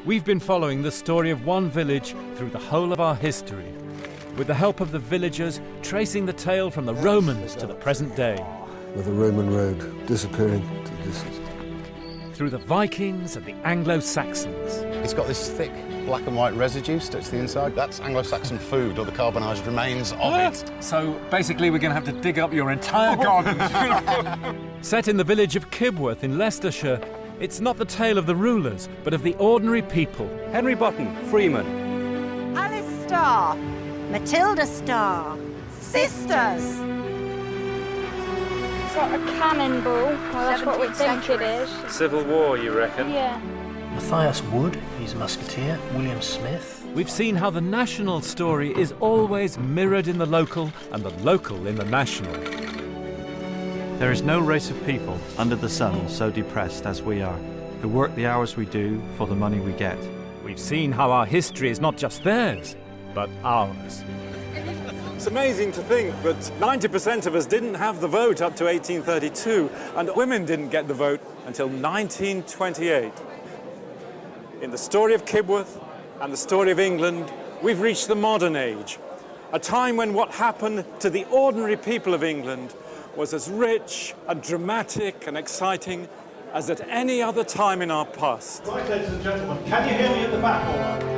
We've been following the story of one village through the whole of our history, with the help of the villagers tracing the tale from the Romans to the present day. With the Roman road disappearing to the distance. Through the Vikings and the Anglo-Saxons. It's got this thick black and white residue stuck to the inside. That's Anglo-Saxon food, or the carbonised remains of it. So basically we're going to have to dig up your entire garden. Set in the village of Kibworth in Leicestershire, it's not the tale of the rulers, but of the ordinary people. Henry Button, Freeman. Alice Starr. Matilda Starr. Sisters. It's like a cannonball. Well, that's what we think it is. Civil War, you reckon? Yeah. Matthias Wood, he's a musketeer. William Smith. We've seen how the national story is always mirrored in the local and the local in the national. There is no race of people under the sun so depressed as we are, who work the hours we do for the money we get. We've seen how our history is not just theirs, but ours. It's amazing to think that 90% of us didn't have the vote up to 1832, and women didn't get the vote until 1928. In the story of Kibworth and the story of England, we've reached the modern age, a time when what happened to the ordinary people of England was as rich and dramatic and exciting as at any other time in our past. Right, ladies and gentlemen, can you hear me at the back all right?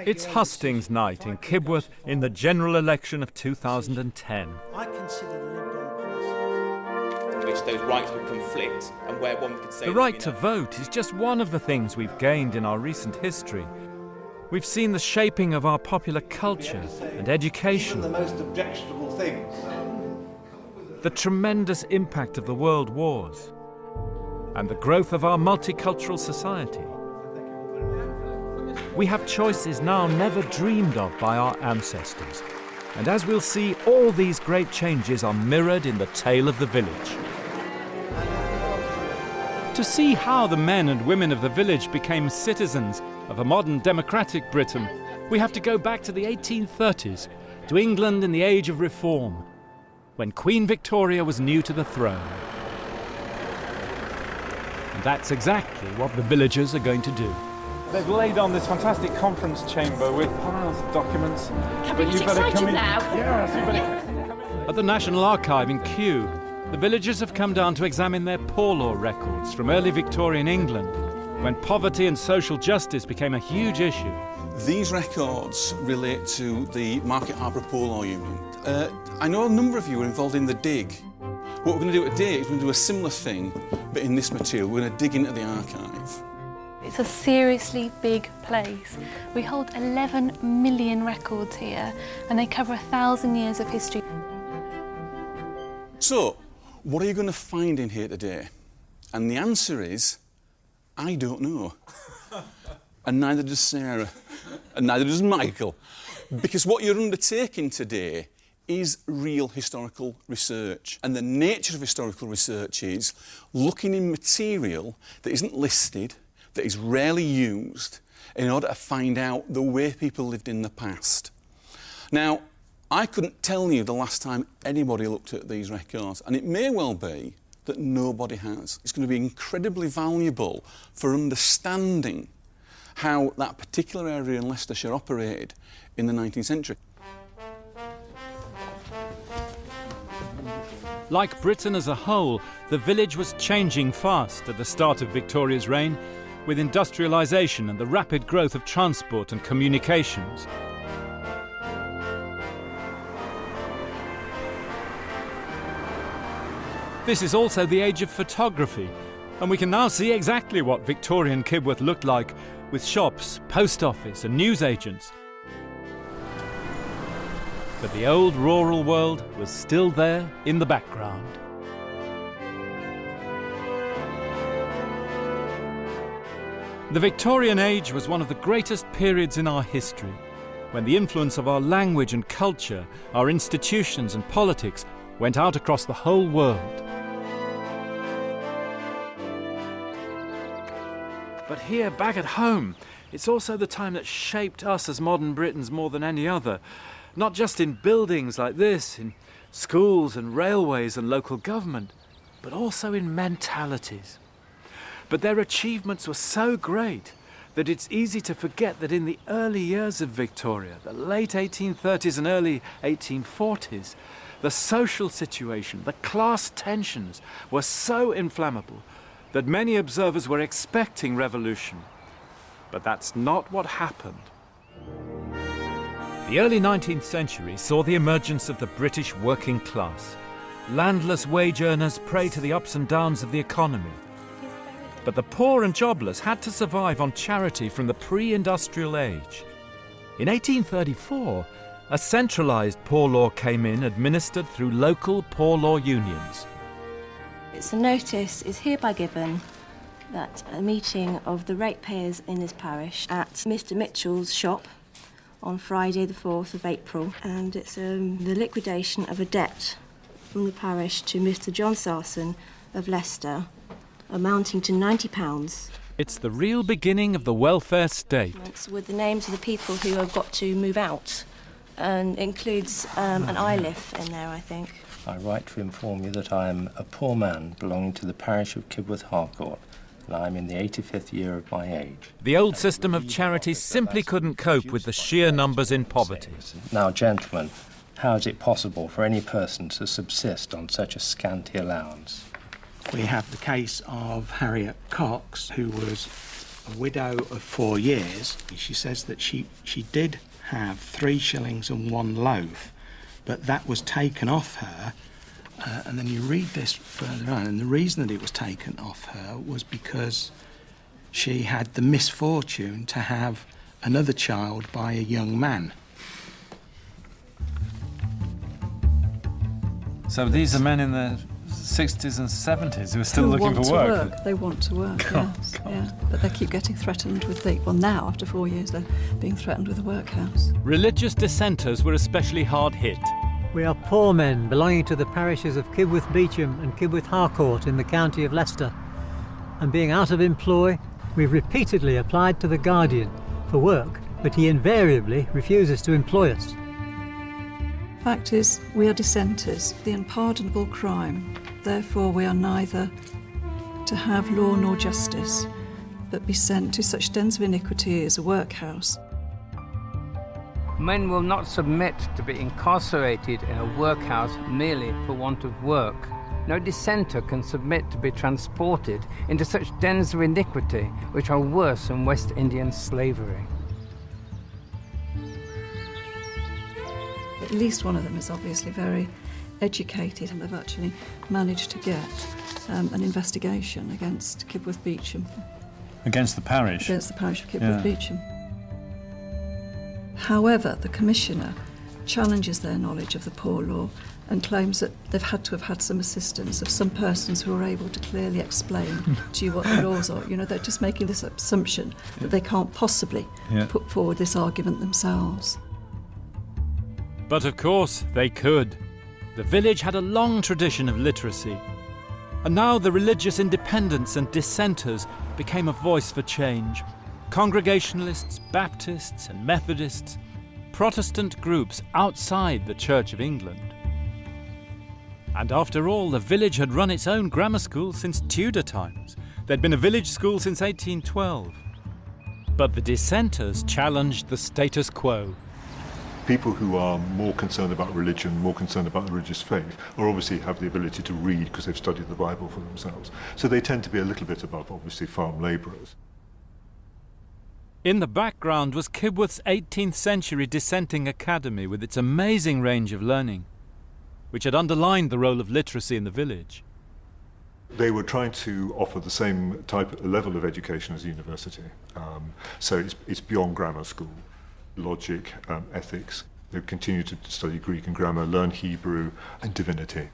It's hustings night in Kibworth in the general election of 2010. I consider the Lib Dem policy. Which those rights would conflict, and where one could say... The right to vote is just one of the things we've gained in our recent history. We've seen the shaping of our popular culture and education. The most objectionable things. The tremendous impact of the world wars. And the growth of our multicultural society. We have choices now never dreamed of by our ancestors. And as we'll see, all these great changes are mirrored in the tale of the village. To see how the men and women of the village became citizens of a modern democratic Britain, we have to go back to the 1830s, to England in the age of reform, when Queen Victoria was new to the throne. And that's exactly what the villagers are going to do. They've laid on this fantastic conference chamber with piles of documents. But you better come in now. Yes, you better come in. At the National Archive in Kew, the villagers have come down to examine their poor law records from early Victorian England, when poverty and social justice became a huge issue. These records relate to the Market Harborough Poor Law Union. I know a number of you are involved in the dig. What we're going to do today is we're going to do a similar thing, but in this material. We're going to dig into the archive. It's a seriously big place. We hold 11 million records here, and they cover 1,000 years of history. So, what are you going to find in here today? And the answer is, I don't know. And neither does Sarah. And neither does Michael. Because what you're undertaking today is real historical research. And the nature of historical research is looking in material that isn't listed, that is rarely used, in order to find out the way people lived in the past. Now, I couldn't tell you the last time anybody looked at these records, and it may well be that nobody has. It's going to be incredibly valuable for understanding how that particular area in Leicestershire operated in the 19th century. Like Britain as a whole, the village was changing fast at the start of Victoria's reign, with industrialisation and the rapid growth of transport and communications. This is also the age of photography, and we can now see exactly what Victorian Kibworth looked like with shops, post office and newsagents. But the old rural world was still there in the background. The Victorian age was one of the greatest periods in our history, when the influence of our language and culture, our institutions and politics went out across the whole world. But here, back at home, it's also the time that shaped us as modern Britons more than any other, not just in buildings like this, in schools and railways and local government, but also in mentalities. But their achievements were so great that it's easy to forget that in the early years of Victoria, the late 1830s and early 1840s, the social situation, the class tensions were so inflammable that many observers were expecting revolution. But that's not what happened. The early 19th century saw the emergence of the British working class. Landless wage earners prey to the ups and downs of the economy. But the poor and jobless had to survive on charity from the pre-industrial age. In 1834, a centralised poor law came in, administered through local poor law unions. It's a notice is hereby given that a meeting of the ratepayers in this parish at Mr Mitchell's shop on Friday the 4th of April, and it's the liquidation of a debt from the parish to Mr John Sarson of Leicester, amounting to £90. It's the real beginning of the welfare state. With the names of the people who have got to move out, and includes an ILIF in there, I think. I write to inform you that I am a poor man belonging to the parish of Kibworth Harcourt, and I am in the 85th year of my age. The old system of charity simply couldn't cope with the sheer numbers in poverty. Now, gentlemen, how is it possible for any person to subsist on such a scanty allowance? We have the case of Harriet Cox, who was a widow of 4 years. She says that she did have 3 shillings and 1 loaf, but that was taken off her. And then you read this further on, and the reason that it was taken off her was because she had the misfortune to have another child by a young man. So these are men in the 60s and 70s who are still looking for work. They want to work, yes. Yeah. But they keep getting threatened with now, after 4 years, they're being threatened with a workhouse. Religious dissenters were especially hard hit. We are poor men belonging to the parishes of Kibworth Beecham and Kibworth Harcourt in the county of Leicester. And being out of employ, we've repeatedly applied to the Guardian for work, but he invariably refuses to employ us. Fact is, we are dissenters, the unpardonable crime. Therefore, we are neither to have law nor justice, but be sent to such dens of iniquity as a workhouse. Men will not submit to be incarcerated in a workhouse merely for want of work. No dissenter can submit to be transported into such dens of iniquity which are worse than West Indian slavery. At least one of them is obviously very educated, and they've actually managed to get an investigation against Kibworth Beecham. Against the parish? Against the parish of Kibworth Beecham. However, the Commissioner challenges their knowledge of the poor law and claims that they've had to have had some assistance of some persons who are able to clearly explain to you what the laws are. You know, they're just making this assumption that they can't possibly put forward this argument themselves. But of course they could. The village had a long tradition of literacy. And now the religious independents and dissenters became a voice for change. Congregationalists, Baptists and Methodists, Protestant groups outside the Church of England. And after all, the village had run its own grammar school since Tudor times. There'd been a village school since 1812. But the dissenters challenged the status quo. People who are more concerned about religion, more concerned about the religious faith, or obviously have the ability to read because they've studied the Bible for themselves. So they tend to be a little bit above, obviously, farm labourers. In the background was Kibworth's 18th century dissenting academy with its amazing range of learning, which had underlined the role of literacy in the village. They were trying to offer the same level of education as a university. So it's beyond grammar school, logic, ethics. They continue to study Greek and grammar, learn Hebrew and divinity.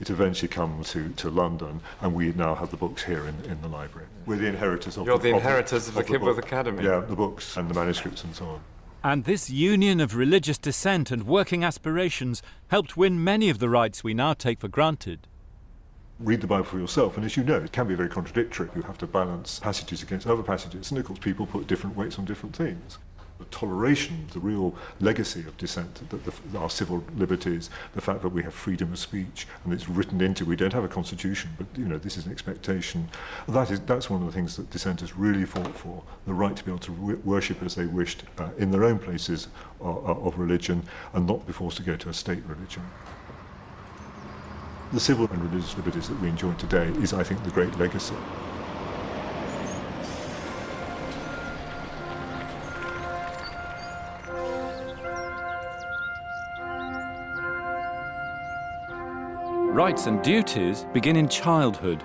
It eventually comes to London, and we now have the books here in the library. We're the inheritors of You're the inheritors of the Kibworth Academy. Yeah, the books and the manuscripts and so on. And this union of religious dissent and working aspirations helped win many of the rights we now take for granted. Read the Bible for yourself, and as you know, it can be very contradictory. You have to balance passages against other passages, and of course people put different weights on different things. The toleration, the real legacy of dissent, our civil liberties, the fact that we have freedom of speech, and it's written into, we don't have a constitution, but this is an expectation. That's one of the things that dissenters really fought for, the right to be able to worship as they wished in their own places of religion, and not be forced to go to a state religion. The civil and religious liberties that we enjoy today is, I think, the great legacy. Rights and duties begin in childhood,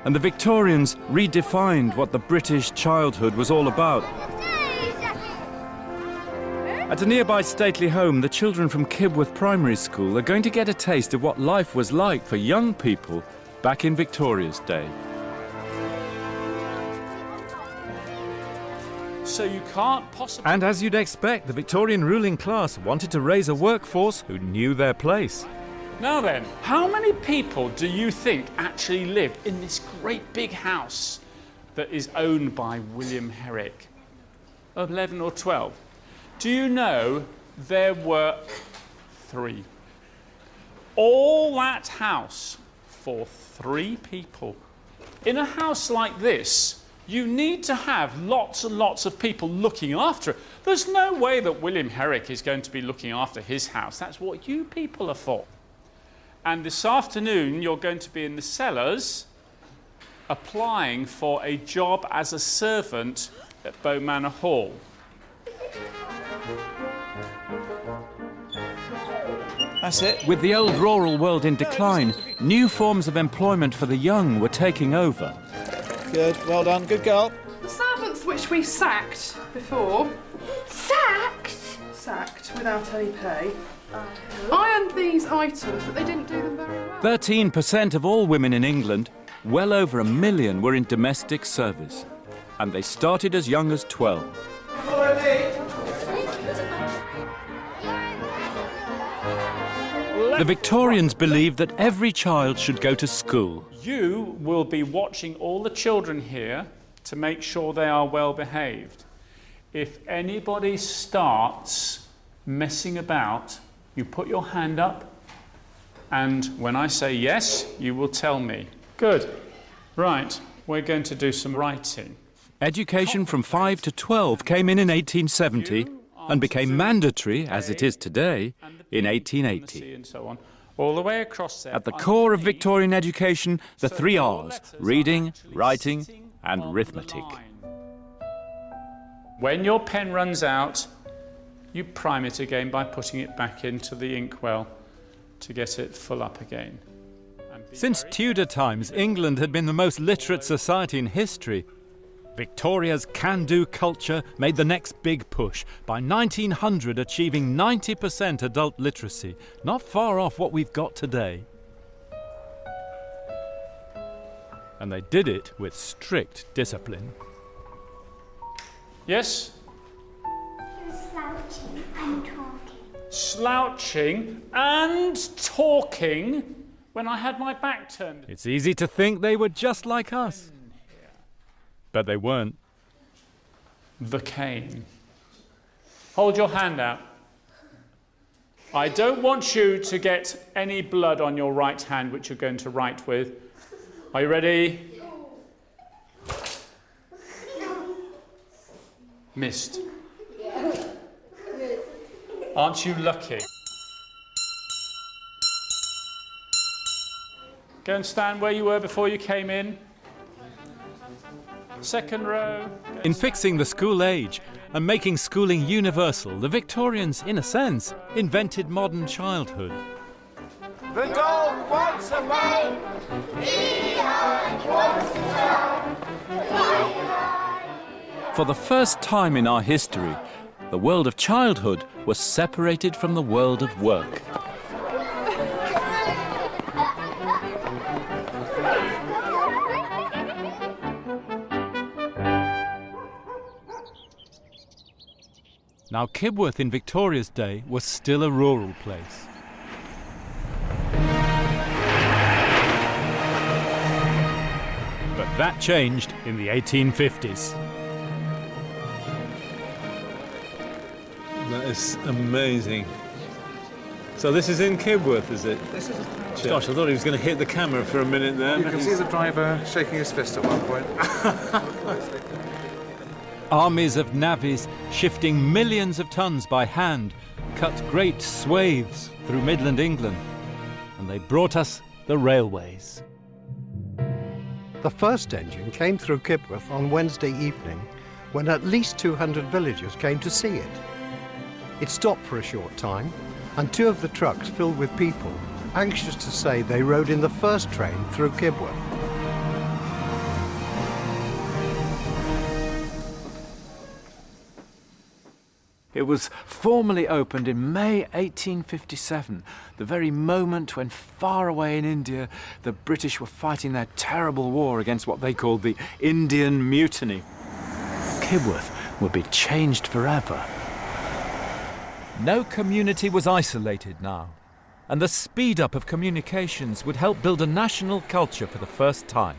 and the Victorians redefined what the British childhood was all about. At a nearby stately home, the children from Kibworth Primary School are going to get a taste of what life was like for young people back in Victoria's day. So you can't possibly... And as you'd expect, the Victorian ruling class wanted to raise a workforce who knew their place. Now then, how many people do you think actually lived in this great big house that is owned by William Herrick? 11 or 12? Do you know there were 3? All that house for 3 people. In a house like this, you need to have lots and lots of people looking after it. There's no way that William Herrick is going to be looking after his house. That's what you people are for. And this afternoon, you're going to be in the cellars applying for a job as a servant at Bow Manor Hall. That's it. With the old rural world in decline, new forms of employment for the young were taking over. Good, well done, good girl. The servants which we sacked before... Sacked? Sacked without any pay. Ironed these items, but they didn't do them very well. 13% of all women in England, well over 1 million, were in domestic service. And they started as young as 12. Follow me. The Victorians believed that every child should go to school. You will be watching all the children here to make sure they are well behaved. If anybody starts messing about, you put your hand up, and when I say yes, you will tell me. Good. Right, we're going to do some writing. Education from 5 to 12 came in 1870 and became mandatory, as it is today, in 1880. And so on, all the way across there. At the core of Victorian education, the 3 R's: reading, writing, and arithmetic. When your pen runs out, you prime it again by putting it back into the inkwell to get it full up again. Since Tudor times, England had been the most literate society in history. Victoria's can-do culture made the next big push, by 1900 achieving 90% adult literacy, not far off what we've got today. And they did it with strict discipline. Yes? Slouching and talking. Slouching and talking when I had my back turned. It's easy to think they were just like us. But they weren't. The cane. Hold your hand out. I don't want you to get any blood on your right hand, which you're going to write with. Are you ready? Missed. Aren't you lucky? Go and stand where you were before you came in. Second row. In fixing the school age and making schooling universal, the Victorians, in a sense, invented modern childhood. The dog wants a bone. For the first time in our history, the world of childhood was separated from the world of work. Now, Kibworth in Victoria's day was still a rural place. But that changed in the 1850s. That is amazing. So this is in Kibworth, is it? This is. Gosh, I thought he was going to hit the camera for a minute there. You can see the driver shaking his fist at one point. Armies of navvies shifting millions of tons by hand cut great swathes through Midland England, and they brought us the railways. The first engine came through Kibworth on Wednesday evening when at least 200 villagers came to see it. It stopped for a short time, and two of the trucks filled with people, anxious to say they rode in the first train through Kibworth. It was formally opened in May 1857, the very moment when far away in India the British were fighting their terrible war against what they called the Indian Mutiny. Kibworth would be changed forever. No community was isolated now, and the speed up of communications would help build a national culture for the first time.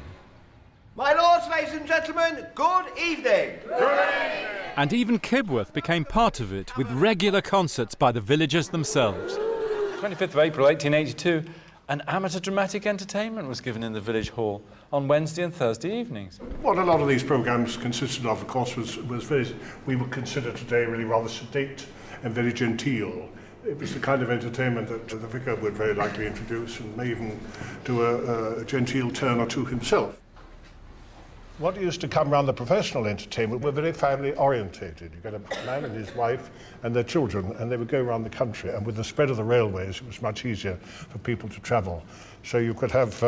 My lords, ladies and gentlemen, good evening. And even Kibworth became part of it with regular concerts by the villagers themselves. 25th of April 1882, an amateur dramatic entertainment was given in the village hall on Wednesday and Thursday evenings. What a lot of these programmes consisted of course, was very, we would consider today really rather sedate and very genteel. It was the kind of entertainment that the vicar would very likely introduce and may even do a genteel turn or two himself. What used to come around the professional entertainment were very family orientated. You get a man and his wife and their children, and they would go around the country. And with the spread of the railways, it was much easier for people to travel. So you could have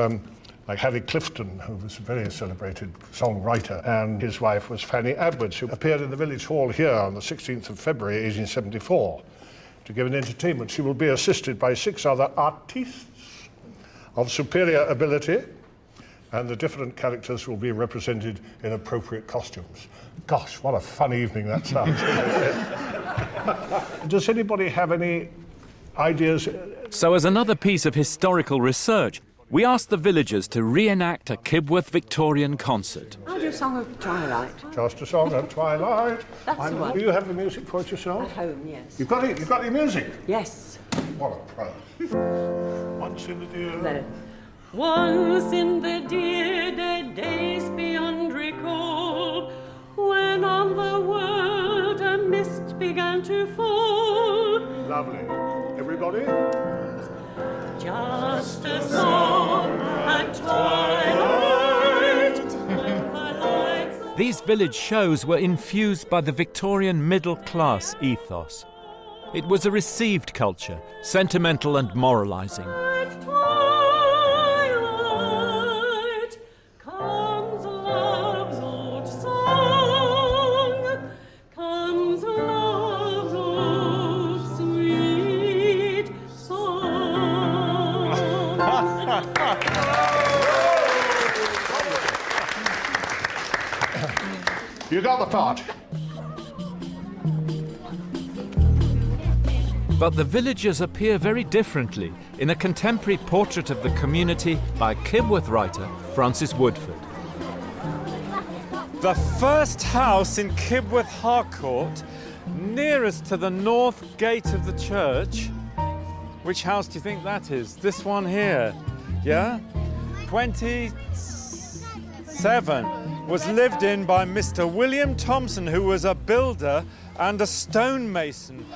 like Harry Clifton, who was a very celebrated songwriter, and his wife was Fanny Edwards, who appeared in the village hall here on the 16th of February 1874 to give an entertainment. She will be assisted by 6 other artistes of superior ability, and the different characters will be represented in appropriate costumes. Gosh, what a fun evening that sounds. Does anybody have any ideas? So as another piece of historical research, we asked the villagers to reenact a Kibworth Victorian concert. I'll do a song of Twilight. Just a song of Twilight. That's the one. Do you have the music for it yourself? At home, yes. You've got it? You've got the music? Yes. What a pro. Once in the dear... No. Once in the dear dead days beyond recall, when on the world a mist began to fall. Lovely. Everybody? Just a song at twilight. These village shows were infused by the Victorian middle class ethos. It was a received culture, sentimental and moralising. You got the part. But the villagers appear very differently in a contemporary portrait of the community by Kibworth writer Francis Woodford. The first house in Kibworth Harcourt, nearest to the north gate of the church. Which house do you think that is? This one here, yeah? 27 was lived in by Mr. William Thompson, who was a builder and a stonemason,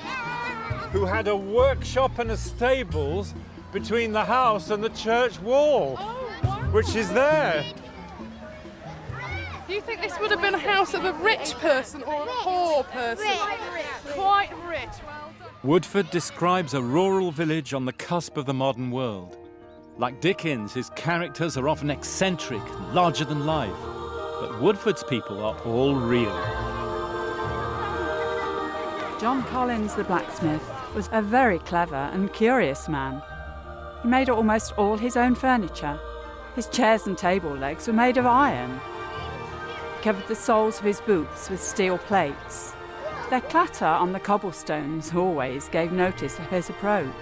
who had a workshop and a stables between the house and the church wall, which is there. Do you think this would have been a house of a rich person or a poor person? Quite rich. Well done. Woodford describes a rural village on the cusp of the modern world. Like Dickens, his characters are often eccentric and larger than life. But Woodford's people are all real. John Collins, the blacksmith, was a very clever and curious man. He made almost all his own furniture. His chairs and table legs were made of iron. He covered the soles of his boots with steel plates. Their clatter on the cobblestones always gave notice of his approach.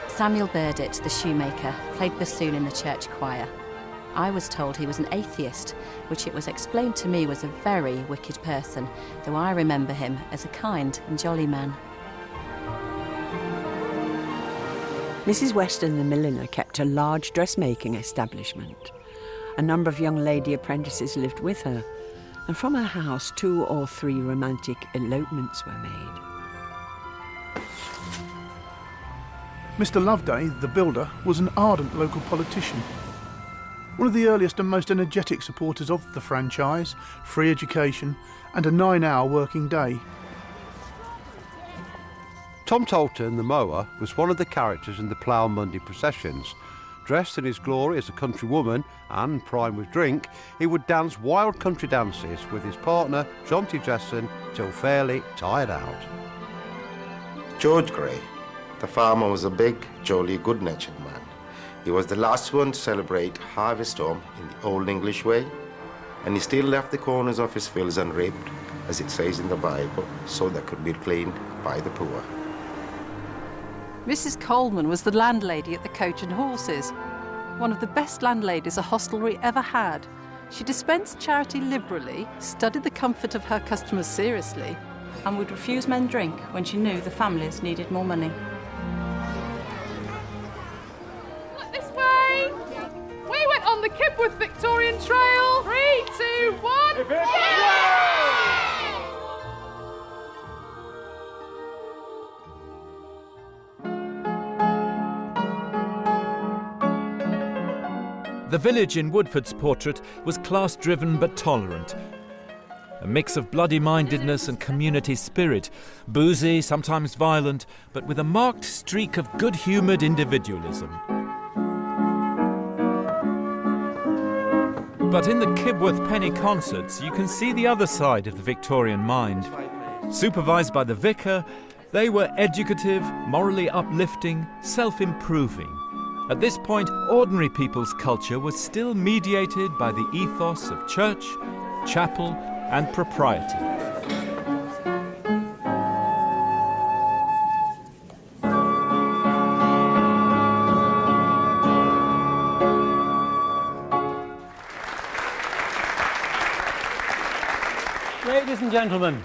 Samuel Burdett, the shoemaker, played bassoon in the church choir. I was told he was an atheist, which it was explained to me was a very wicked person, though I remember him as a kind and jolly man. Mrs. Weston, the milliner, kept a large dressmaking establishment. A number of young lady apprentices lived with her, and from her house 2 or 3 romantic elopements were made. Mr. Loveday, the builder, was an ardent local politician. One of the earliest and most energetic supporters of the franchise, free education, and a 9-hour working day. Tom Tolton, the mower, was one of the characters in the Plough Monday processions. Dressed in his glory as a countrywoman and primed with drink, he would dance wild country dances with his partner, John T. Jesson, till fairly tired out. George Gray, the farmer, was a big, jolly, good-natured man. He was the last one to celebrate harvest home in the old English way, and he still left the corners of his fields unribbed, as it says in the Bible, so they could be cleaned by the poor. Mrs. Coleman was the landlady at the Coach and Horses, one of the best landladies a hostelry ever had. She dispensed charity liberally, studied the comfort of her customers seriously, and would refuse men drink when she knew the families needed more money. Look this way! We went on the Kibworth Victorian Trail. 3, 2, 1. The village in Woodford's portrait was class-driven but tolerant. A mix of bloody-mindedness and community spirit, boozy, sometimes violent, but with a marked streak of good-humoured individualism. But in the Kibworth penny concerts, you can see the other side of the Victorian mind. Supervised by the vicar, they were educative, morally uplifting, self-improving. At this point, ordinary people's culture was still mediated by the ethos of church, chapel, and propriety. Ladies and gentlemen,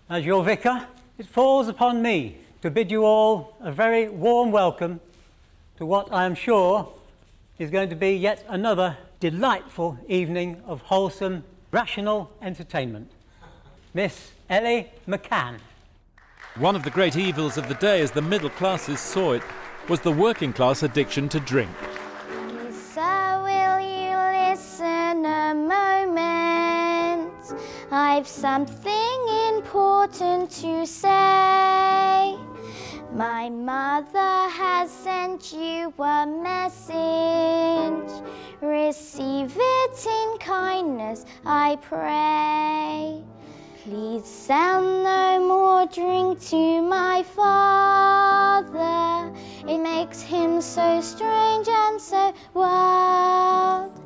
as your vicar, it falls upon me to bid you all a very warm welcome to what I am sure is going to be yet another delightful evening of wholesome, rational entertainment. Miss Ellie McCann. One of the great evils of the day, as the middle classes saw it, was the working class addiction to drink. So will you listen a moment? I've something important to say. My mother has sent you a message. Receive it in kindness, I pray. Please sell no more drink to my father. It makes him so strange and so wild.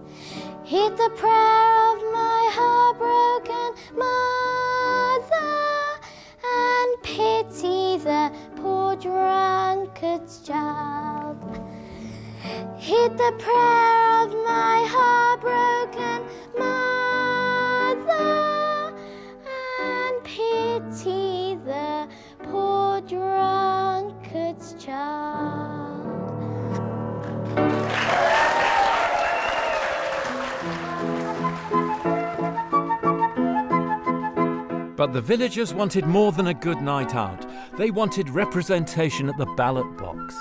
Heed the prayer of my heartbroken mother, and pity the poor drunkard's child. Heed the prayer of my heartbroken mother, and pity the poor drunkard's child. But the villagers wanted more than a good night out. They wanted representation at the ballot box.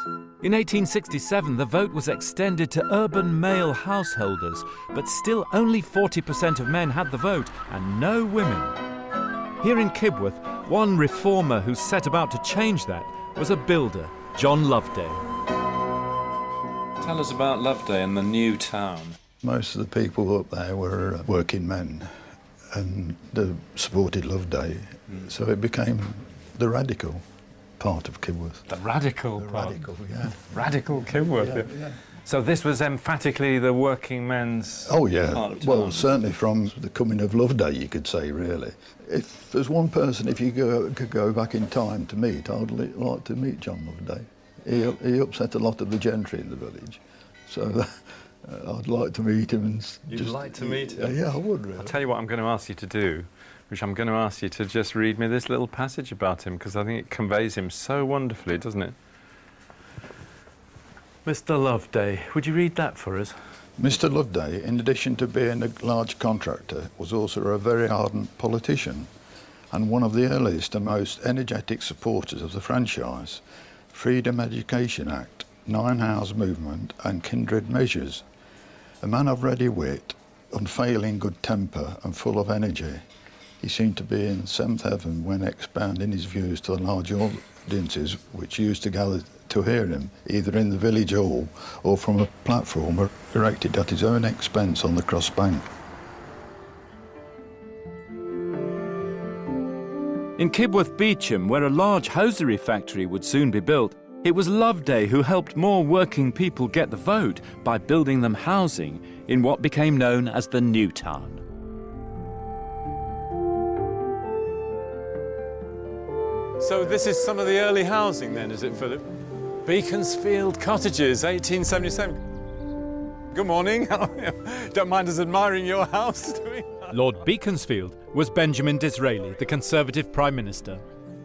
In 1867, the vote was extended to urban male householders, but still only 40% of men had the vote, and no women. Here in Kibworth, one reformer who set about to change that was a builder, John Loveday. Tell us about Loveday and the new town. Most of the people up there were working men, and they supported Loveday, so it became the radical part of Kibworth. The radical The part? radical, yeah. Radical Kibworth. Yeah. So this was emphatically the working men's Oh yeah, part of town. well certainly from the coming of Loveday you could say really. If there's one person, if you could go back in time to meet, I'd like to meet John Loveday. He upset a lot of the gentry in the village, so I'd like to meet him. And You'd like to meet him? Yeah, I would really. I'll tell you what I'm going to ask you to do, which I'm going to ask you to just read me this little passage about him, because I think it conveys him so wonderfully, doesn't it? Mr. Loveday, would you read that for us? Mr. Loveday, in addition to being a large contractor, was also a very ardent politician and one of the earliest and most energetic supporters of the franchise, Freedom Education Act, 9 Hours Movement and kindred measures. A man of ready wit, unfailing good temper and full of energy, he seemed to be in seventh heaven when expounding his views to the large audiences which used to gather to hear him, either in the village hall or from a platform erected at his own expense on the cross bank. In Kibworth Beecham, where a large hosiery factory would soon be built, it was Loveday who helped more working people get the vote by building them housing in what became known as the New Town. So this is some of the early housing then, is it, Philip? Beaconsfield Cottages, 1877. Good morning. Don't mind us admiring your house, do we? Lord Beaconsfield was Benjamin Disraeli, the Conservative Prime Minister.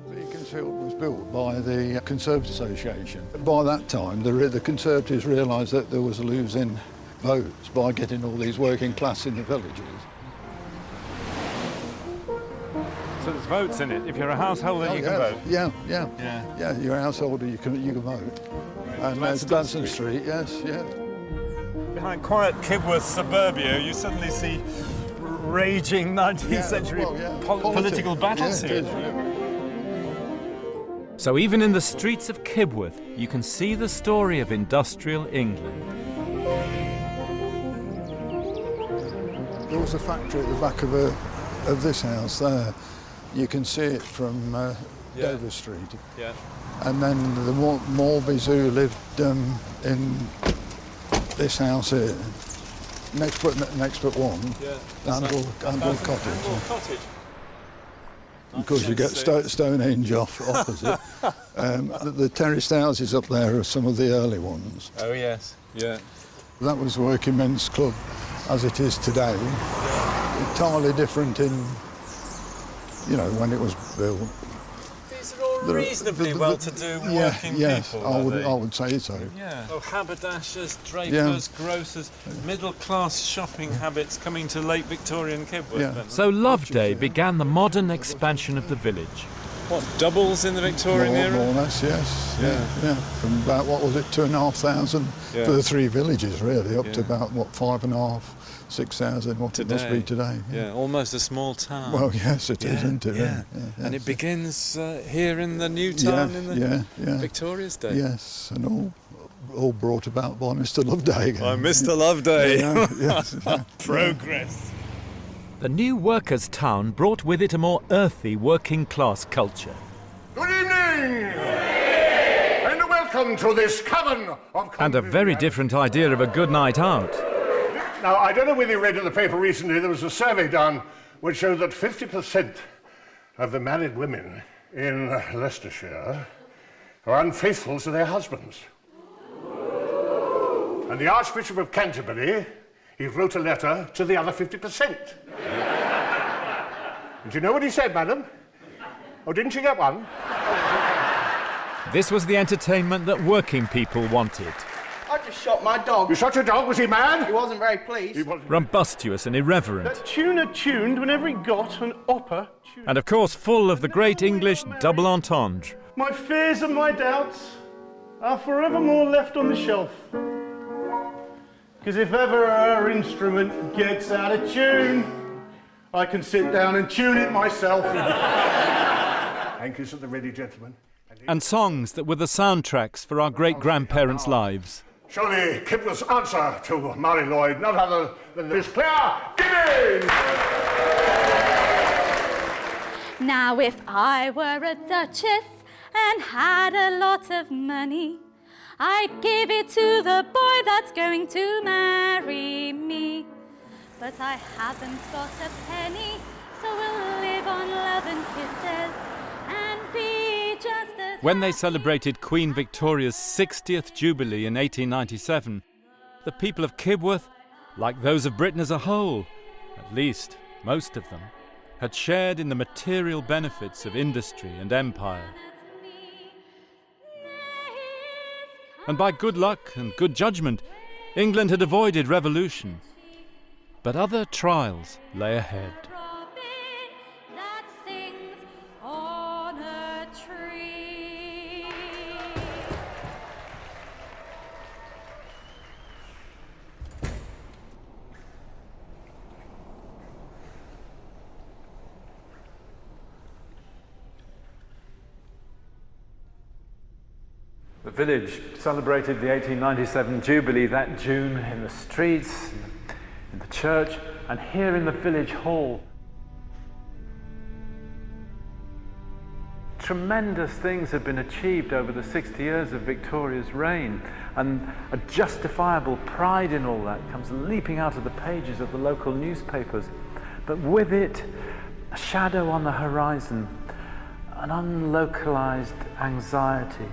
Beaconsfield was built by the Conservative Association. By that time, the Conservatives realised that there was losing votes by getting all these working class in the villages. So there's votes in it. If you're a householder, you can vote. Yeah, you're a householder, you can vote. And there's Gladstone Street, yes. Behind quiet Kibworth suburbia, you suddenly see raging 19th century political battles here. So even in the streets of Kibworth, you can see the story of industrial England. There was a factory at the back of this house there. You can see it from Dover Street. Yeah. And then the Morbys who lived in this house here, next but one, Andal Cottage. Cottage. Of course, you get Stonehenge opposite. The terraced houses up there are some of the early ones. Oh yes, yeah. That was Working Men's Club as it is today. Entirely different in, when it was built. These are all reasonably well-to-do working people. I would say so. Yeah. Oh, haberdashers, drapers, grocers, middle-class shopping habits coming to late Victorian Kibworth. Then. So Loveday began the modern expansion of the village. What, doubles in the Victorian era? More or less, yes. Yeah. From about, 2,500 for the 3 villages, really, up to about, 5,500, 6,000, what it must be today. Yeah, almost a small town. Well, yes, it is, isn't it? Yeah. And it begins here in the new town in the Victoria's day. Yes, and all brought about by Mr. Loveday again. By Mr. Loveday. Yes. Progress. The new workers' town brought with it a more earthy working-class culture. Good evening! And welcome to this cavern of... And a very different idea of a good night out. Now, I don't know whether you read in the paper recently, there was a survey done which showed that 50% of the married women in Leicestershire are unfaithful to their husbands. And the Archbishop of Canterbury, he wrote a letter to the other 50%. And do you know what he said, madam? Oh, didn't you get one? This was the entertainment that working people wanted. I just shot my dog. You shot your dog? Was he mad? He wasn't very pleased. Rumbustious and irreverent. That tuner tuned whenever he got an opportunity. And of course full of the great English double entendre. My fears and my doubts are forevermore left on the shelf. Because if ever our instrument gets out of tune, I can sit down and tune it myself. Hankies at the ready, gentlemen. and songs that were the soundtracks for our great-grandparents' lives. Surely Kipworth's answer to Mary Lloyd, none other than this clear giving! Now if I were a duchess and had a lot of money, I'd give it to the boy that's going to marry me. But I haven't got a penny, so we'll live on love and kisses and be just as... When they celebrated Queen Victoria's 60th Jubilee in 1897, the people of Kibworth, like those of Britain as a whole, at least most of them, had shared in the material benefits of industry and empire. And by good luck and good judgment, England had avoided revolution. But other trials lay ahead. The village celebrated the 1897 Jubilee that June in the streets, in the church, and here in the village hall. Tremendous things have been achieved over the 60 years of Victoria's reign, and a justifiable pride in all that comes leaping out of the pages of the local newspapers. But with it, a shadow on the horizon, an unlocalized anxiety.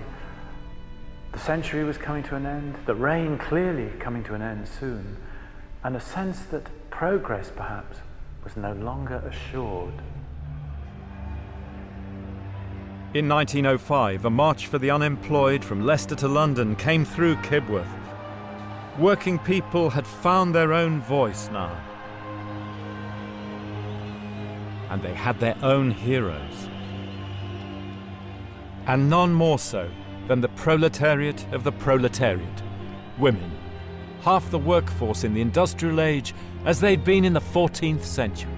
The century was coming to an end, the reign clearly coming to an end soon, and a sense that progress, perhaps, was no longer assured. In 1905, a march for the unemployed from Leicester to London came through Kibworth. Working people had found their own voice now. And they had their own heroes. And none more so than the proletariat of the proletariat, women, half the workforce in the industrial age as they'd been in the 14th century.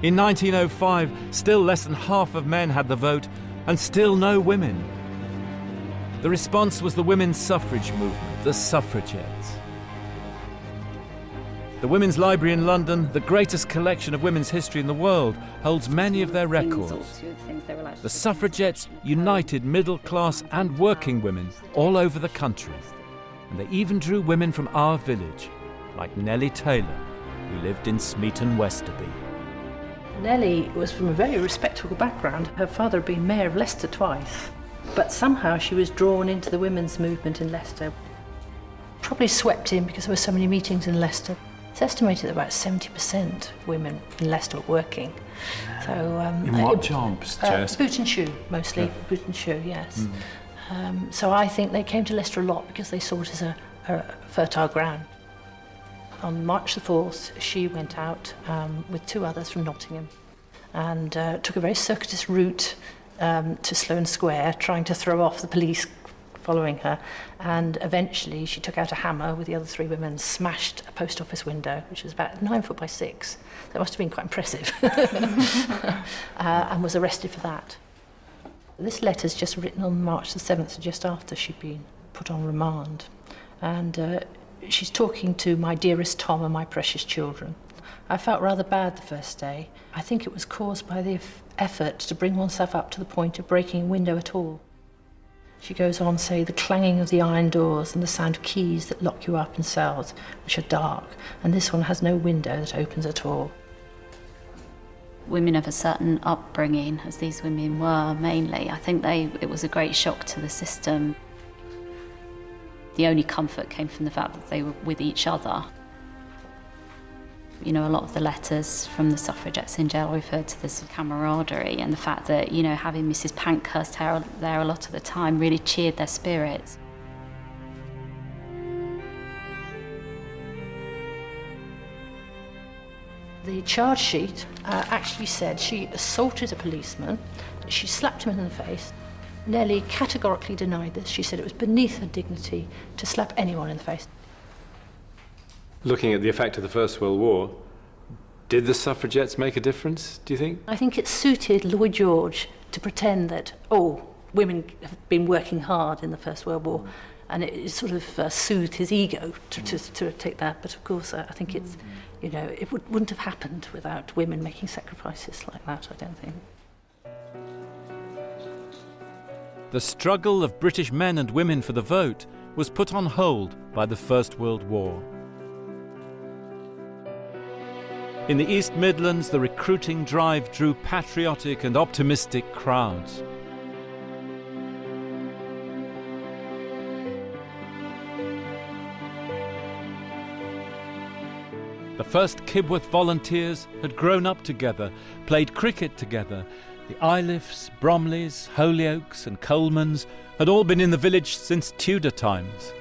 In 1905, still less than half of men had the vote, and still no women. The response was the women's suffrage movement, the Suffragettes. The Women's Library in London, the greatest collection of women's history in the world, holds many of their records. The Suffragettes united middle-class and working women all over the country. And they even drew women from our village, like Nellie Taylor, who lived in Smeaton, Westerby. Nellie was from a very respectable background. Her father had been mayor of Leicester twice, but somehow she was drawn into the women's movement in Leicester. Probably swept in because there were so many meetings in Leicester. It's estimated that about 70% of women in Leicester were working. So, in what jobs, Jess? Boot and shoe, mostly. Yeah. Boot and shoe, yes. So I think they came to Leicester a lot because they saw it as a fertile ground. On March the 4th, she went out with two others from Nottingham and took a very circuitous route to Sloane Square, trying to throw off the police following her, and eventually she took out a hammer with the other three women, smashed a post office window, which was about 9 foot by 6. That must have been quite impressive, and was arrested for that. This letter's just written on March the 7th, just after she'd been put on remand, and she's talking to my dearest Tom and my precious children. I felt rather bad the first day. I think it was caused by the effort to bring oneself up to the point of breaking a window at all. She goes on to say the clanging of the iron doors and the sound of keys that lock you up in cells, which are dark, and this one has no window that opens at all. Women of a certain upbringing, as these women were mainly, I think it was a great shock to the system. The only comfort came from the fact that they were with each other. You know, a lot of the letters from the suffragettes in jail referred to this camaraderie, and the fact that, you know, having Mrs. Pankhurst there a lot of the time really cheered their spirits. The charge sheet actually said she assaulted a policeman, she slapped him in the face. Nellie categorically denied this. She said it was beneath her dignity to slap anyone in the face. Looking at the effect of the First World War, Did the suffragettes make a difference, do you think? I think it suited Lloyd George to pretend that, women have been working hard in the First World War, and it sort of soothed his ego to take that. But of course, I think it's, it wouldn't have happened without women making sacrifices like that, I don't think. The struggle of British men and women for the vote was put on hold by the First World War. In the East Midlands, the recruiting drive drew patriotic and optimistic crowds. The first Kibworth volunteers had grown up together, played cricket together. The Iliffs, Bromleys, Holyoakes and Colemans had all been in the village since Tudor times.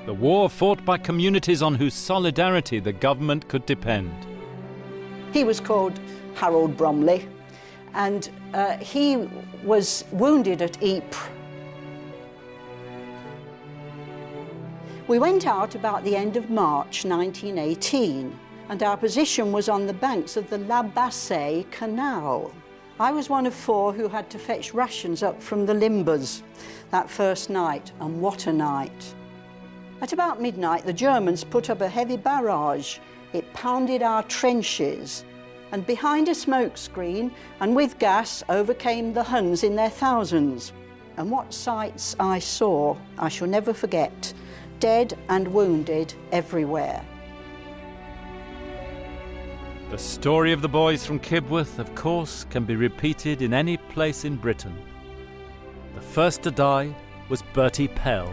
The war fought by communities on whose solidarity the government could depend. He was called Harold Bromley, and he was wounded at Ypres. We went out about the end of March 1918, and our position was on the banks of the La Bassée Canal. I was one of 4 who had to fetch rations up from the Limbers that first night, and what a night. At about midnight, the Germans put up a heavy barrage. It pounded our trenches, and behind a smoke screen and with gas overcame the Huns in their thousands. And what sights I saw, I shall never forget. Dead and wounded everywhere. The story of the boys from Kibworth, of course, can be repeated in any place in Britain. The first to die was Bertie Pell.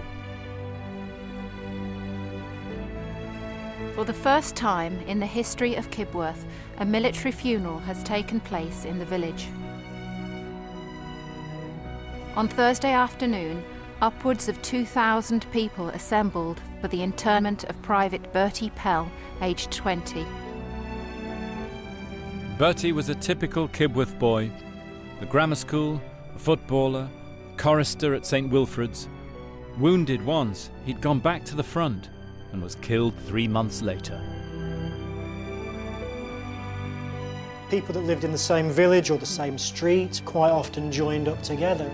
For the first time in the history of Kibworth, a military funeral has taken place in the village. On Thursday afternoon, upwards of 2,000 people assembled for the interment of Private Bertie Pell, aged 20. Bertie was a typical Kibworth boy. The grammar school, a footballer, chorister at St Wilfrid's. Wounded once, he'd gone back to the front and was killed 3 months later. People that lived in the same village or the same street quite often joined up together.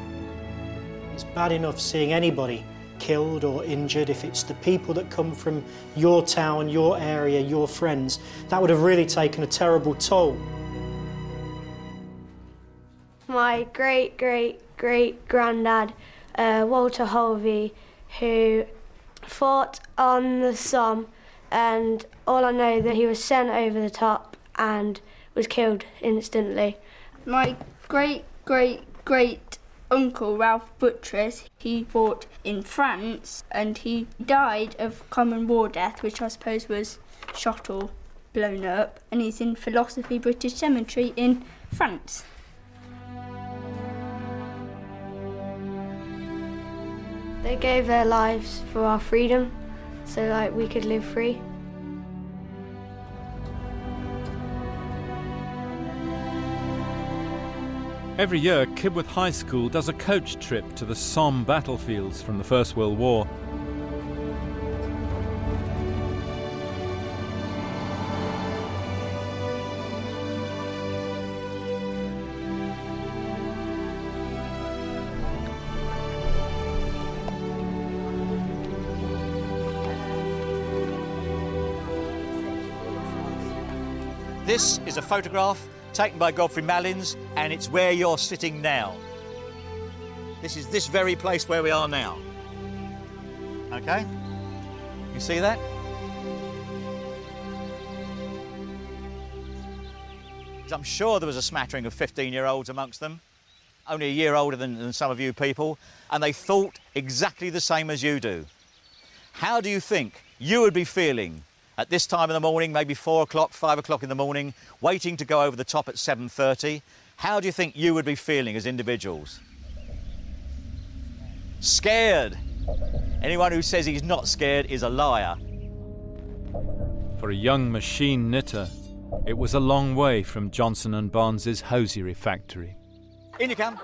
It's bad enough seeing anybody killed or injured. If it's the people that come from your town, your area, your friends, that would have really taken a terrible toll. My great-great-great-granddad, Walter Holvey, who fought on the Somme, and all I know that he was sent over the top and was killed instantly. My great-great-great uncle Ralph Buttress, he fought in France and he died of common war death, which I suppose was shot or blown up, and he's in Philosophy British Cemetery in France. They gave their lives for our freedom, so we could live free. Every year, Kibworth High School does a coach trip to the Somme battlefields from the First World War. This is a photograph taken by Godfrey Malins, and it's where you're sitting now. This is this very place where we are now. Okay? You see that? I'm sure there was a smattering of 15-year-olds amongst them, only a year older than some of you people, and they thought exactly the same as you do. How do you think you would be feeling at this time of the morning, maybe 4 o'clock, 5 o'clock in the morning, waiting to go over the top at 7:30? How do you think you would be feeling as individuals? Scared. Anyone who says he's not scared is a liar. For a young machine knitter, it was a long way from Johnson & Barnes's hosiery factory. In you come.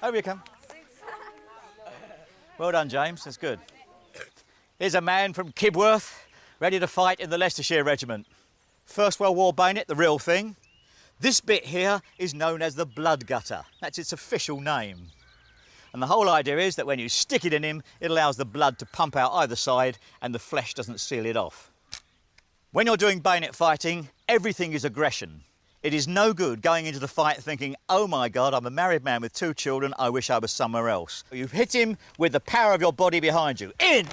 Over you come. Well done, James. That's good. Here's a man from Kibworth ready to fight in the Leicestershire Regiment. First World War bayonet, the real thing. This bit here is known as the blood gutter. That's its official name. And the whole idea is that when you stick it in him, it allows the blood to pump out either side and the flesh doesn't seal it off. When you're doing bayonet fighting, everything is aggression. It is no good going into the fight thinking, oh my God, I'm a married man with 2 children, I wish I was somewhere else. You hit him with the power of your body behind you. In!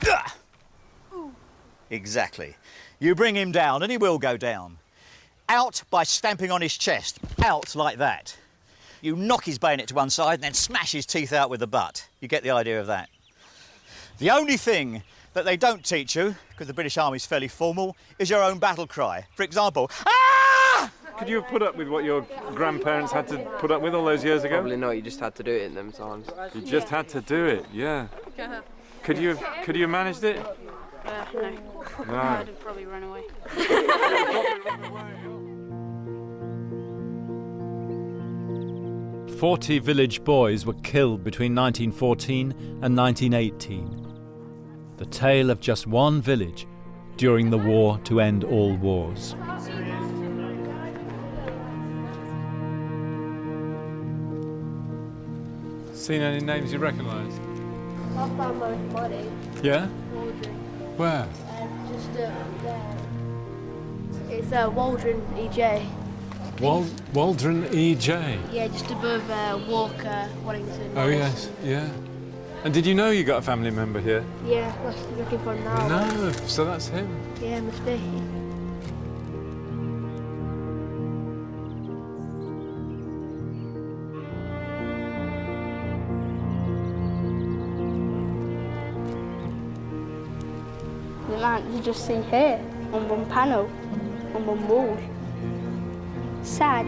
Exactly. You bring him down and he will go down. Out by stamping on his chest. Out like that. You knock his bayonet to one side and then smash his teeth out with the butt. You get the idea of that. The only thing that they don't teach you, because the British Army's fairly formal, is your own battle cry. For example, ah! Could you have put up with what your grandparents had to put up with all those years ago? Probably not, you just had to do it in them times. You just had to do it, yeah. Could you have managed it? No. No. I'd have probably run away. 40 village boys were killed between 1914 and 1918. The tale of just one village during the war to end all wars. Seen any names you recognise? I found my body. Yeah? Waldron. Where? Just there. It's Waldron EJ. Waldron EJ? Yeah, just above Walker, Wellington. Oh yes, yeah. And did you know you got a family member here? Yeah, I was looking for him now. No, so that's him. Yeah, must be. The man you just see here, on one panel, on one wall. Sad.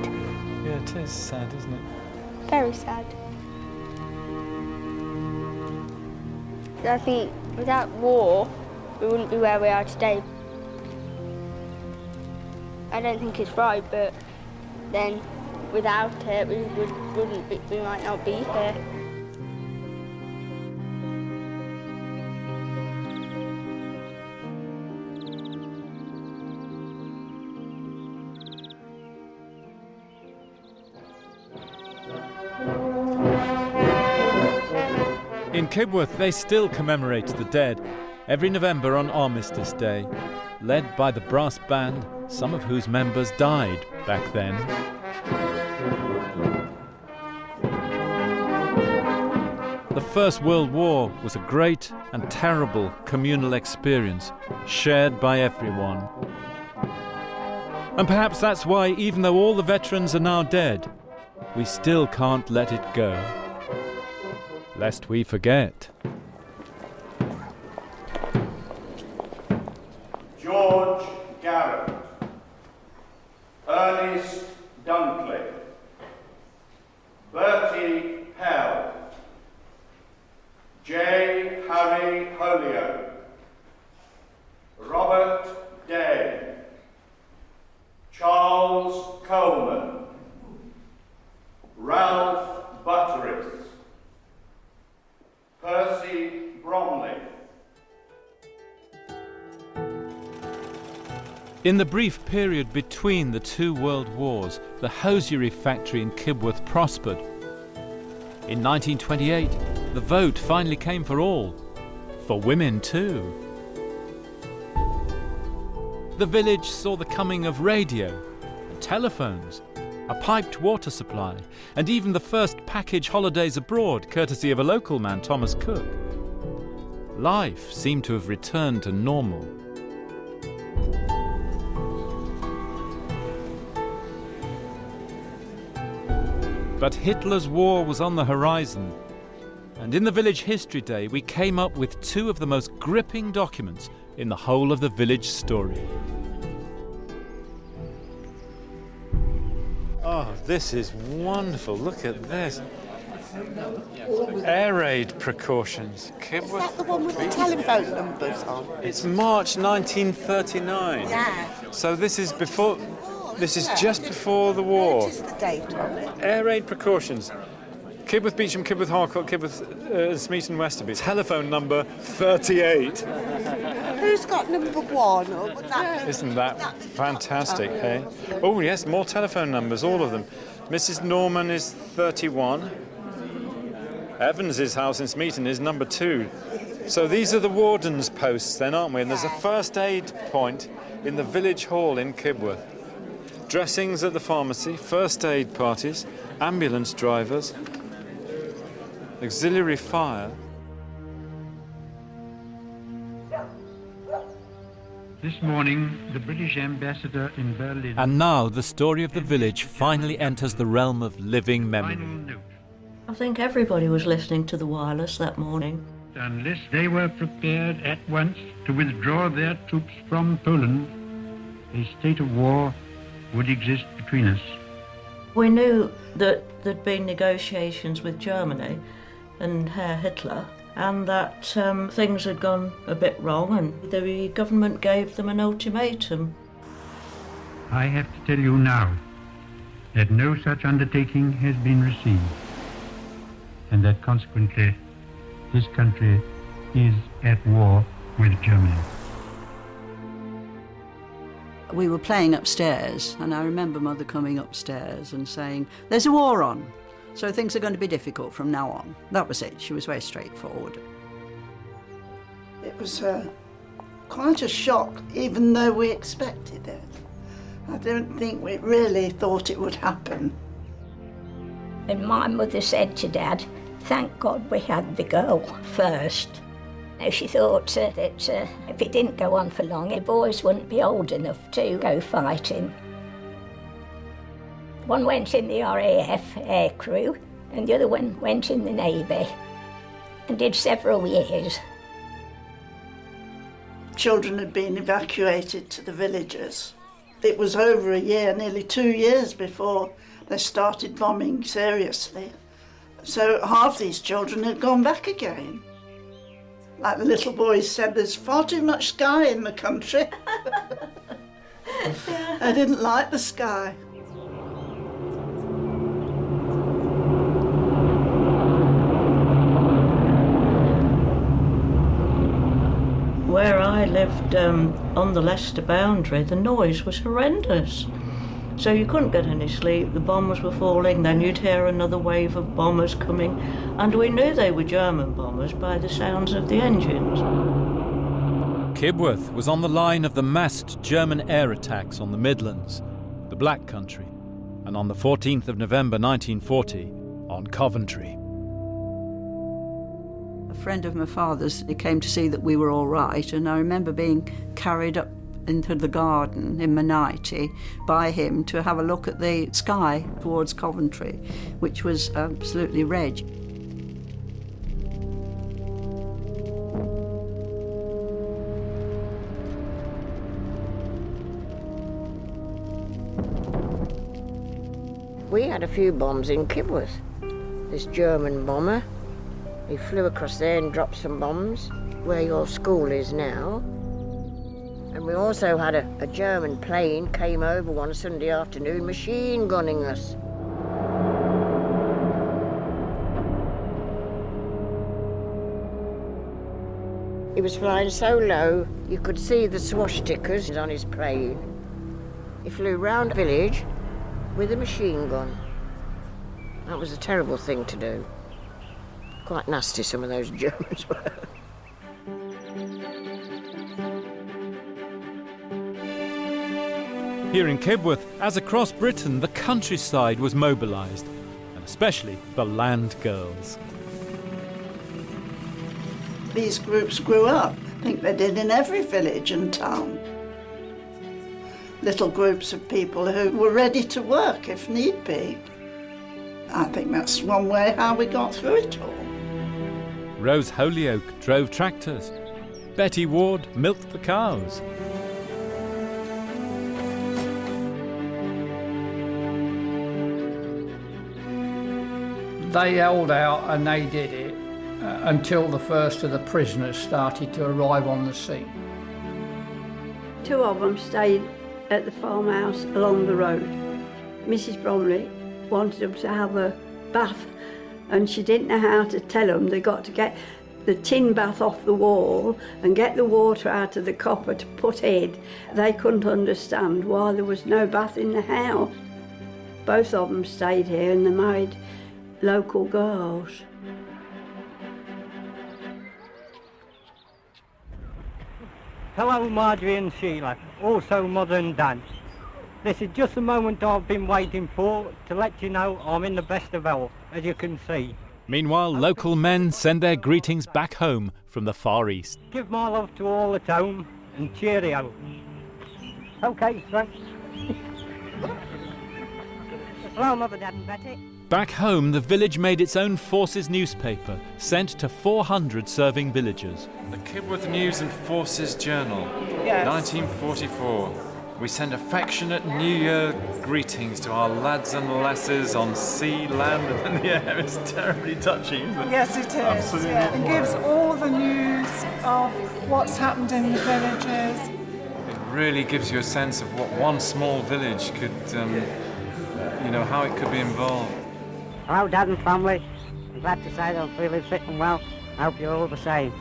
Yeah, it is sad, isn't it? Very sad. I think without war, we wouldn't be where we are today. I don't think it's right, but then without it, we might not be here. In Kibworth, they still commemorate the dead every November on Armistice Day, led by the brass band, some of whose members died back then. The First World War was a great and terrible communal experience, shared by everyone. And perhaps that's why, even though all the veterans are now dead, we still can't let it go. Lest we forget. George Garrett, Ernest Dunkley, Bertie Pell, J. Harry Holyoake, Robert Day, Charles Coleman, Ralph Butteris, Percy Bromley. In the brief period between the 2 world wars, the hosiery factory in Kibworth prospered. In 1928, the vote finally came for all, for women too. The village saw the coming of radio and telephones, a piped water supply, and even the first package holidays abroad, courtesy of a local man, Thomas Cook. Life seemed to have returned to normal. But Hitler's war was on the horizon, and in the Village History Day we came up with 2 of the most gripping documents in the whole of the village story. Oh, this is wonderful. Look at this. Air raid precautions. Is that the one with the telephone numbers on? It's March 1939. Yeah. So this is before... This is just before the war. What is the date on it? Air raid precautions. Kibworth, Beecham, Kibworth, Harcourt, Kibworth, Smeaton, Westerby. Telephone number 38. Who's got number 1? Isn't that fantastic, hey? Oh, yes, more telephone numbers, all of them. Mrs. Norman is 31. Evans's house in Smeaton is number 2. So these are the warden's posts then, aren't we? And there's a first aid point in the village hall in Kibworth. Dressings at the pharmacy, first aid parties, ambulance drivers, auxiliary fire. This morning, the British ambassador in Berlin... And now the story of the village finally enters the realm of living memory. I think everybody was listening to the wireless that morning. Unless they were prepared at once to withdraw their troops from Poland, a state of war would exist between us. We knew that there'd been negotiations with Germany and Herr Hitler, and that things had gone a bit wrong, and the government gave them an ultimatum. I have to tell you now that no such undertaking has been received, and that consequently this country is at war with Germany. We were playing upstairs, and I remember Mother coming upstairs and saying, "There's a war on, so things are going to be difficult from now on." That was it. She was very straightforward. It was quite a shock, even though we expected it. I don't think we really thought it would happen. And my mother said to Dad, "Thank God we had the girl first." Now, she thought that if it didn't go on for long, the boys wouldn't be old enough to go fighting. One went in the RAF air crew, and the other one went in the Navy, and did several years. Children had been evacuated to the villages. It was over a year, nearly 2 years before they started bombing seriously. So half these children had gone back again. Like the little boys said, there's far too much sky in the country. I didn't like the sky. Where I lived on the Leicester boundary, the noise was horrendous. So you couldn't get any sleep, the bombs were falling, then you'd hear another wave of bombers coming, and we knew they were German bombers by the sounds of the engines. Kibworth was on the line of the massed German air attacks on the Midlands, the Black Country, and on the 14th of November 1940, on Coventry. A friend of my father's, he came to see that we were all right, and I remember being carried up into the garden in my nightie by him to have a look at the sky towards Coventry, which was absolutely red. We had a few bombs in Kibworth. This German bomber, he flew across there and dropped some bombs where your school is now. And we also had a German plane came over one Sunday afternoon machine gunning us. He was flying so low you could see the swastikas on his plane. He flew round the village with a machine gun. That was a terrible thing to do. Quite nasty, some of those Germans were. Here in Kibworth, as across Britain, the countryside was mobilised, and especially the land girls. These groups grew up. I think they did in every village and town. Little groups of people who were ready to work if need be. I think that's one way how we got through it all. Rose Holyoake drove tractors. Betty Ward milked the cows. They held out and they did it until the first of the prisoners started to arrive on the scene. 2 of them stayed at the farmhouse along the road. Mrs. Bromley wanted them to have a bath and she didn't know how to tell them they got to get the tin bath off the wall and get the water out of the copper to put in. They couldn't understand why there was no bath in the house. Both of them stayed here and they married local girls. Hello, Marjorie and Sheila, also Mother and Dad. This is just the moment I've been waiting for to let you know I'm in the best of health, as you can see. Meanwhile, local men send their greetings back home from the Far East. Give my love to all at home and cheerio. OK, thanks. Hello, Mother, Dad and Betty. Back home, the village made its own Forces newspaper, sent to 400 serving villagers. The Kibworth News and Forces Journal, Yes. 1944. We send affectionate New Year greetings to our lads and lasses on sea, land and in the air. It's terribly touching, isn't it? Yes, it is. Absolutely. Yeah. It gives all the news of what's happened in the villages. It really gives you a sense of what one small village could, how it could be involved. Hello, Dad and family. I'm glad to say that I'm feeling fit and well. I hope you're all the same.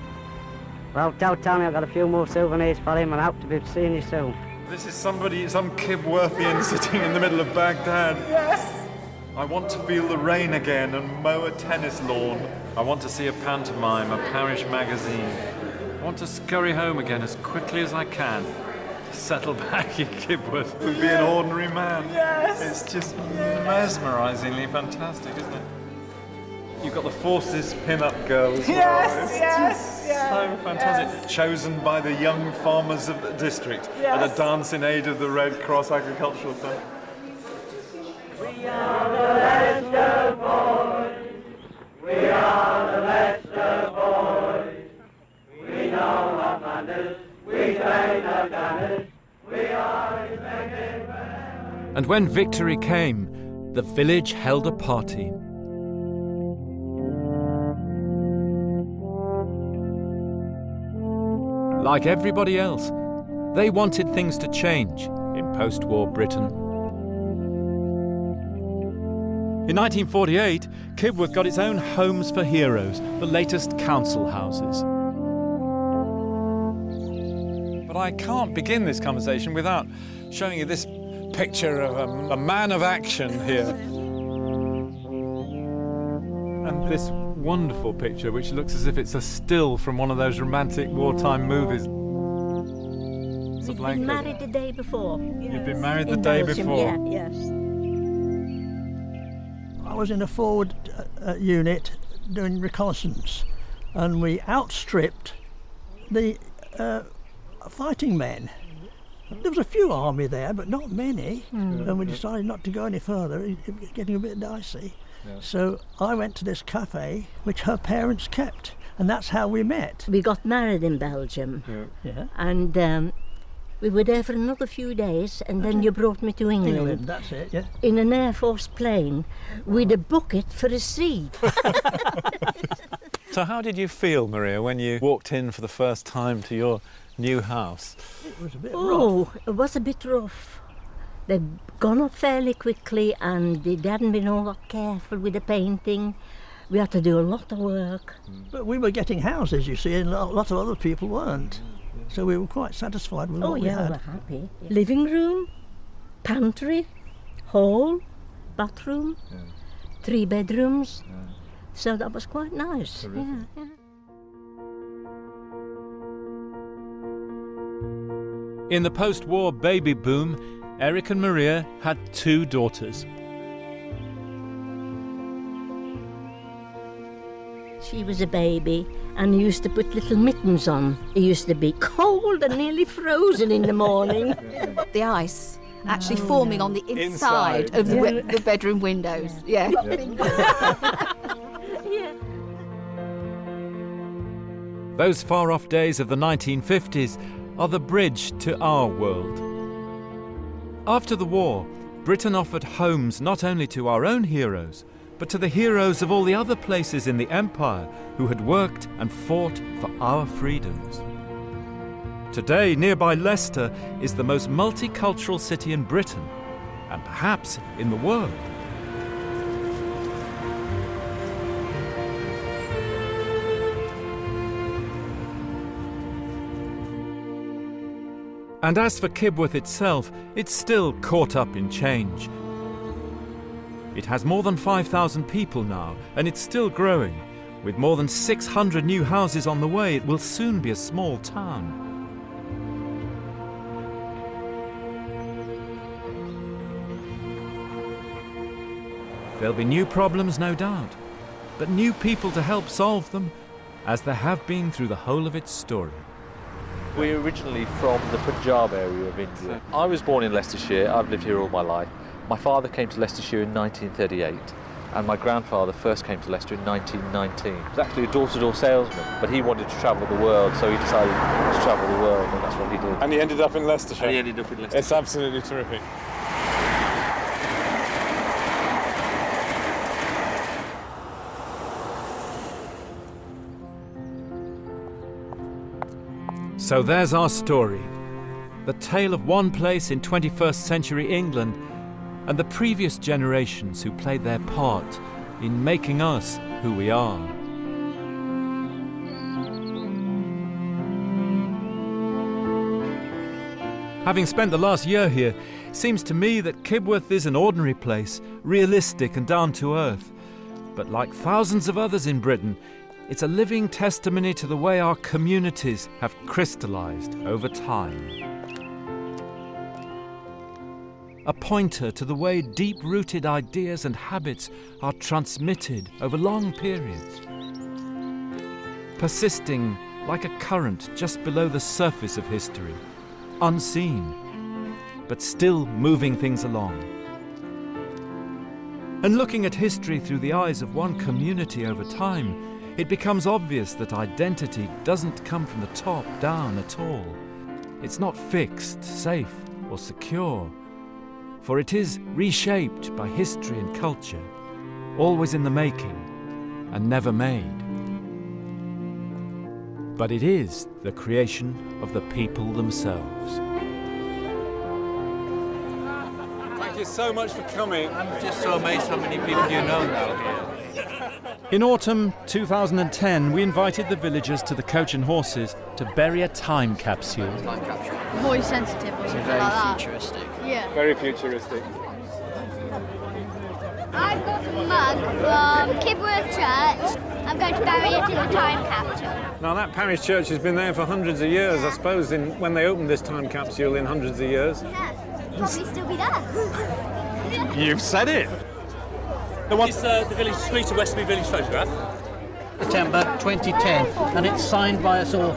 Well, tell Tony I've got a few more souvenirs for him and I hope to be seeing you soon. This is some Kibworthian sitting in the middle of Baghdad. Yes. I want to feel the rain again and mow a tennis lawn. I want to see a pantomime, a parish magazine. I want to scurry home again as quickly as I can. To settle back in Kibworth and be an ordinary man. Yes. It's just mesmerisingly fantastic, isn't it? You've got the Forces pin-up girls. Yes, It's yes, yes. so fantastic. Yes. Chosen by the young farmers of the district at a dance in aid of the Red Cross Agricultural Fund. We are the Leicester boys. We are the Leicester boys. We know what manners. We say no manners. We are expected. And when victory came, the village held a party. Like everybody else, they wanted things to change in post-war Britain. In 1948, Kibworth got its own Homes for Heroes, the latest council houses. But I can't begin this conversation without showing you this picture of a man of action here. And this wonderful picture, which looks as if it's a still from one of those romantic wartime movies. It's a We'd blank been page. married the day before. You'd been married the In day Belgium, before. Yeah, yes. I was in a forward unit doing reconnaissance, and we outstripped the fighting men. There was a few army there, but not many, and we decided not to go any further. It was getting a bit dicey. Yeah. So I went to this cafe, which her parents kept, and that's how we met. We got married in Belgium. Yeah. And we were there for another few days, and then you brought me to England. That's it, yeah. In an Air Force plane with a bucket for a seat. So how did you feel, Maria, when you walked in for the first time to your new house? It was a bit rough. It was a bit rough. They'd gone up fairly quickly and they hadn't been all that careful with the painting. We had to do a lot of work. But we were getting houses, you see, and a lot of other people weren't. So we were quite satisfied with what we had. We were happy. Living room, pantry, hall, bathroom, 3 bedrooms. So that was quite nice. Yeah. In the post-war baby boom, Eric and Maria had 2 daughters. She was a baby and used to put little mittens on. It used to be cold and nearly frozen in the morning. The ice actually forming on the inside of the bedroom windows. Yeah. Those far-off days of the 1950s are the bridge to our world. After the war, Britain offered homes not only to our own heroes, but to the heroes of all the other places in the empire who had worked and fought for our freedoms. Today, nearby Leicester is the most multicultural city in Britain, and perhaps in the world. And as for Kibworth itself, it's still caught up in change. It has more than 5,000 people now, and it's still growing. With more than 600 new houses on the way, it will soon be a small town. There'll be new problems, no doubt, but new people to help solve them, as there have been through the whole of its story. We're originally from the Punjab area of India. I was born in Leicestershire. I've lived here all my life. My father came to Leicestershire in 1938, and my grandfather first came to Leicester in 1919. He was actually a door-to-door salesman, but he wanted to travel the world, so he decided to travel the world, and that's what he did. And he ended up in Leicestershire? And he ended up in Leicestershire. It's absolutely terrific. So there's our story. The tale of one place in 21st century England and the previous generations who played their part in making us who we are. Having spent the last year here, it seems to me that Kibworth is an ordinary place, realistic and down to earth. But like thousands of others in Britain, it's a living testimony to the way our communities have crystallised over time. A pointer to the way deep-rooted ideas and habits are transmitted over long periods, persisting like a current just below the surface of history, unseen, but still moving things along. And looking at history through the eyes of one community over time, it becomes obvious that identity doesn't come from the top down at all. It's not fixed, safe, or secure, for it is reshaped by history and culture, always in the making and never made. But it is the creation of the people themselves. Thank you so much for coming. I'm just so amazed how many people you know now here. In autumn 2010, we invited the villagers to the Coach and Horses to bury a time capsule. Voice sensitive or something like that. Very futuristic. Yeah. Very futuristic. I've got a mug from Kibworth Church. I'm going to bury it in the time capsule. Now that parish church has been there for hundreds of years, I suppose, when they opened this time capsule in hundreds of years. Yeah, probably still be there. You've said it. The one is the village street of Westby Village photograph. September 2010, and it's signed by us all.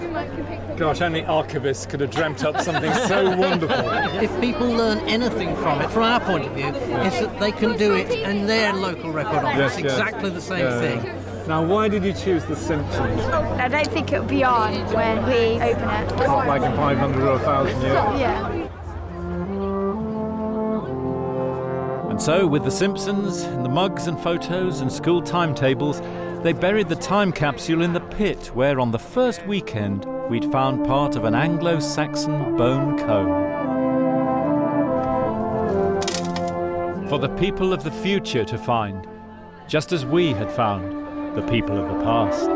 Gosh, only archivists could have dreamt up something so wonderful. If people learn anything from it, from our point of view, is that they can do it in their local record office. Yes, exactly the same thing. Now, why did you choose The Simpsons? I don't think it'll be on when we open it. Not like in 500 or 1,000 years. Yeah. And so, with The Simpsons, and the mugs and photos and school timetables, they buried the time capsule in the pit where, on the first weekend, we'd found part of an Anglo-Saxon bone comb. For the people of the future to find, just as we had found the people of the past.